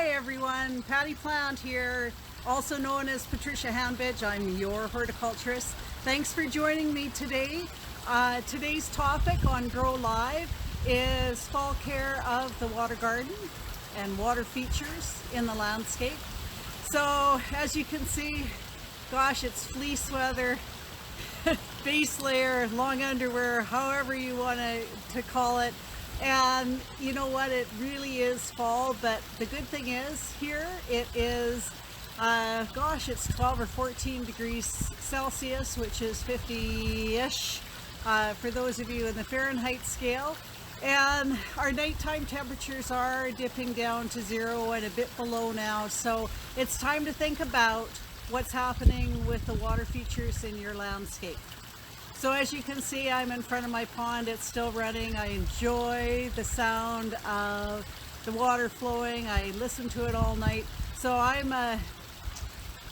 Hi everyone, Patty Plant here, also known as Patricia Hanbidge. I'm your horticulturist. Thanks for joining me today. Today's topic on Grow Live is fall care of the water garden and water features in the landscape. So as you can see, gosh, it's fleece weather, base layer, long underwear, however you want to call it. And you know what, it really is fall, but the good thing is here it is, gosh, it's 12 or 14 degrees Celsius, which is 50-ish for those of you in the Fahrenheit scale. And our nighttime temperatures are dipping down to 0 and a bit below now. So it's time to think about what's happening with the water features in your landscape. So as you can see, I'm in front of my pond. It's still running. I enjoy the sound of the water flowing. I listen to it all night. So I'm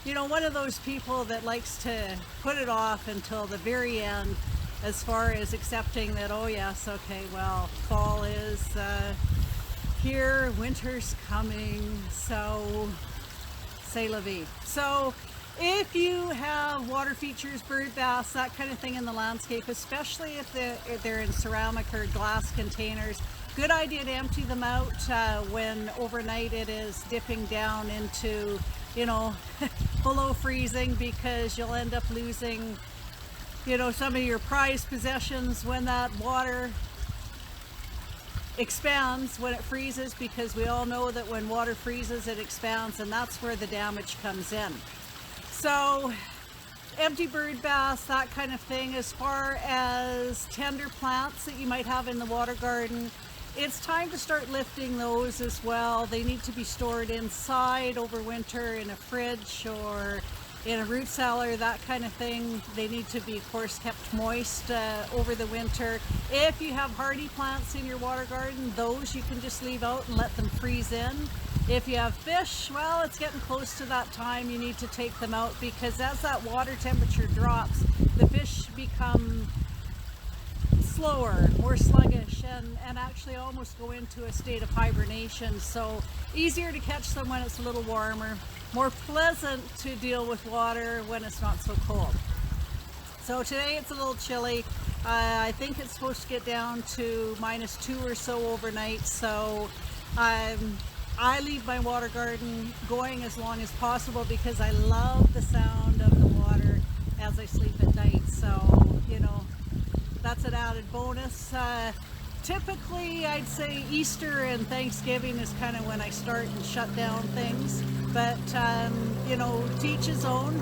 one of those people that likes to put it off until the very end as far as accepting that, oh yes, okay, well, fall is here, winter's coming, so c'est la vie. So if you have water features, bird baths, that kind of thing in the landscape, especially if they're in ceramic or glass containers, good idea to empty them out when overnight it is dipping down into, below freezing, because you'll end up losing, some of your prized possessions when that water expands, when it freezes, because we all know that when water freezes, it expands, and that's where the damage comes in. So empty bird baths, that kind of thing. As far as tender plants that you might have in the water garden, it's time to start lifting those as well. They need to be stored inside over winter in a fridge or in a root cellar, that kind of thing. They need to be, of course, kept moist over the winter. If you have hardy plants in your water garden, those you can just leave out and let them freeze in. If you have fish, well, it's getting close to that time. You need to take them out, because as that water temperature drops, the fish become slower, more sluggish, and actually almost go into a state of hibernation. So easier to catch them when it's a little warmer, more pleasant to deal with water when it's not so cold. So today it's a little chilly. I think it's supposed to get down to -2 or so overnight. So I leave my water garden going as long as possible because I love the sound of the water as I sleep at night. So, that's an added bonus. Typically, I'd say Easter and Thanksgiving is kind of when I start and shut down things. But, to each his own.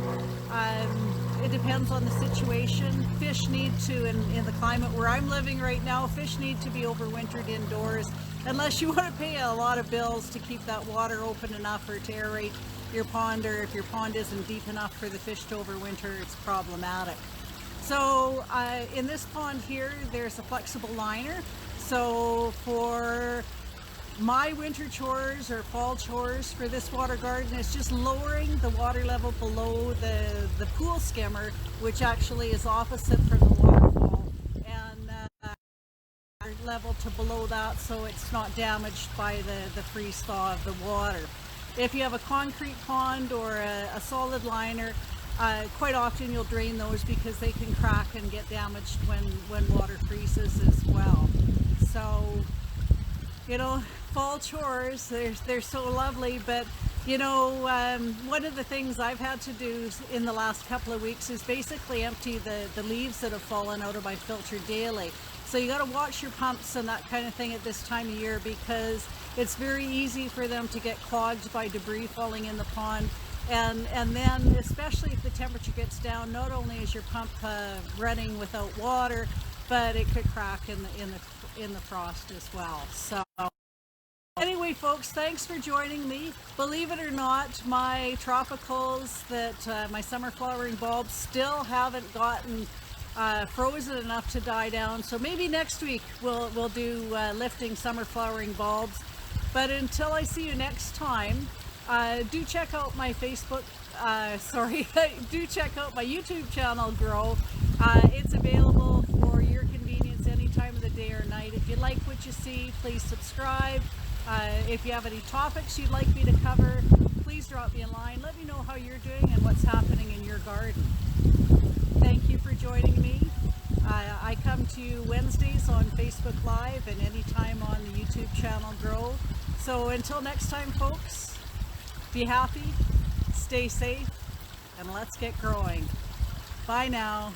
It depends on the situation. Fish need to, in the climate where I'm living right now, fish need to be overwintered indoors, unless you want to pay a lot of bills to keep that water open enough or to aerate your pond, or if your pond isn't deep enough for the fish to overwinter, it's problematic. So in this pond here, there's a flexible liner. So for my winter chores or fall chores for this water garden, it's just lowering the water level below the pool skimmer, which actually is opposite from the waterfall, and level to below that, so it's not damaged by the freeze thaw of the water. If you have a concrete pond or a solid liner, quite often you'll drain those because they can crack and get damaged when water freezes as well. So, fall chores, they're so lovely, but one of the things I've had to do in the last couple of weeks is basically empty the leaves that have fallen out of my filter daily. So you got to watch your pumps and that kind of thing at this time of year, because it's very easy for them to get clogged by debris falling in the pond. And then, especially if the temperature gets down, not only is your pump running without water, but it could crack in the frost as well. So anyway, folks, thanks for joining me. Believe it or not, my tropicals, my summer flowering bulbs, still haven't gotten frozen enough to die down. So maybe next week we'll do lifting summer flowering bulbs. But until I see you next time, do check out my do check out my YouTube channel, Grow. It's available for your convenience any time of the day or night. If you like what you see, please subscribe. If you have any topics you'd like me to cover, please drop me a line. Let me know how you're doing and what's happening in your garden. Thank you for joining me. I come to you Wednesdays on Facebook Live and anytime on the YouTube channel Grow. So until next time, folks, be happy, stay safe, and let's get growing. Bye now.